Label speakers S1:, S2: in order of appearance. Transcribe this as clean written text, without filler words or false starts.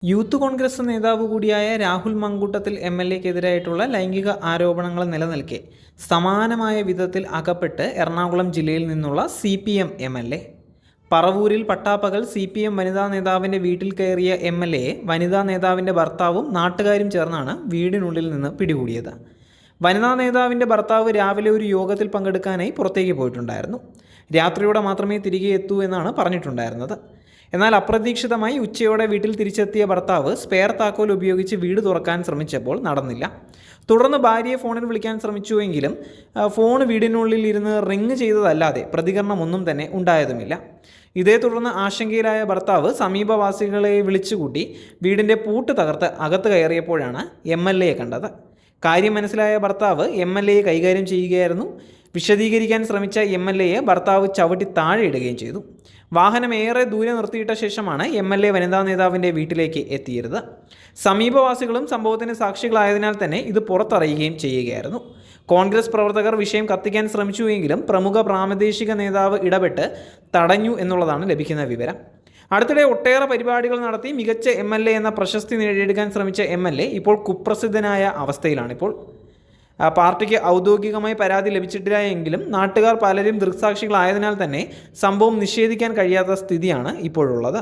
S1: Youth Congress നേതാവ് കൂടിയായ രാഹുൽ മങ്കൂട്ടത്തിൽ എം.എൽ.എക്കെതിരായിട്ടുള്ള ലൈംഗിക ആരോപണങ്ങൾ നിലനിൽക്കെ സമാനമായ വിധത്തിൽ അകപ്പെട്ട് എറണാകുളം ജില്ലയിൽ നിന്നുള്ള CPM എം.എൽ.എ. പറവൂരിൽ പട്ടാപ്പകൽ CPM വനിതാ നേതാവിൻ്റെ വീട്ടിൽ കയറിയ എം.എൽ.എയെ വനിതാ നേതാവിൻ്റെ ഭർത്താവും നാട്ടുകാരും ചേർന്നാണ് വീടിനുള്ളിൽ നിന്ന് പിടികൂടിയത്. വനിതാ നേതാവിൻ്റെ ഭർത്താവ് രാവിലെ ഒരു യോഗത്തിൽ പങ്കെടുക്കാനായി പുറത്തേക്ക് പോയിട്ടുണ്ടായിരുന്നു. രാത്രിയോടെ മാത്രമേ തിരികെ എത്തൂ എന്നാണ് പറഞ്ഞിട്ടുണ്ടായിരുന്നത്. എന്നാൽ അപ്രതീക്ഷിതമായി ഉച്ചയോടെ വീട്ടിൽ തിരിച്ചെത്തിയ ഭർത്താവ് സ്പെയർ താക്കോൽ ഉപയോഗിച്ച് വീട് തുറക്കാൻ ശ്രമിച്ചപ്പോൾ നടന്നില്ല. തുടർന്ന് ഭാര്യയെ ഫോണിൽ വിളിക്കാൻ ശ്രമിച്ചുവെങ്കിലും ഫോൺ വീടിനുള്ളിൽ ഇരുന്ന് റിങ് ചെയ്തതല്ലാതെ പ്രതികരണമൊന്നും തന്നെ ഉണ്ടായതുമില്ല. ഇതേ തുടർന്ന് ആശങ്കയിലായ ഭർത്താവ് സമീപവാസികളെ വിളിച്ചുകൂട്ടി വീടിൻ്റെ പൂട്ട് തകർത്ത് അകത്ത് കയറിയപ്പോഴാണ് MLA കണ്ടത്. കാര്യം മനസ്സിലായ ഭർത്താവ് MLAയെ കൈകാര്യം ചെയ്യുകയായിരുന്നു. വിശദീകരിക്കാൻ ശ്രമിച്ച MLAയെ ഭർത്താവ് ചവിട്ടി താഴെ ഇടുകയും ചെയ്തു. വാഹനം ഏറെ ദൂരെ നിർത്തിയിട്ട ശേഷമാണ് MLA വനിതാ നേതാവിൻ്റെ വീട്ടിലേക്ക് എത്തിയത്. സമീപവാസികളും സംഭവത്തിന് സാക്ഷികളായതിനാൽ തന്നെ ഇത് പുറത്തറിയുകയും ചെയ്യുകയായിരുന്നു. കോൺഗ്രസ് പ്രവർത്തകർ വിഷയം കത്തിക്കാൻ ശ്രമിച്ചുവെങ്കിലും പ്രമുഖ പ്രാദേശിക നേതാവ് ഇടപെട്ട് തടഞ്ഞു എന്നുള്ളതാണ് ലഭിക്കുന്ന വിവരം. അടുത്തിടെ ഒട്ടേറെ പരിപാടികൾ നടത്തി മികച്ച MLA എന്ന പ്രശസ്തി നേടിയെടുക്കാൻ ശ്രമിച്ച MLA ഇപ്പോൾ കുപ്രസിദ്ധനായ അവസ്ഥയിലാണിപ്പോൾ. പാർട്ടിക്ക് ഔദ്യോഗികമായി പരാതി ലഭിച്ചിട്ടില്ല എങ്കിലും നാട്ടുകാർ പലരും ദൃക്സാക്ഷികളായതിനാൽ തന്നെ സംഭവം നിഷേധിക്കാൻ കഴിയാത്ത സ്ഥിതിയാണ് ഇപ്പോഴുള്ളത്.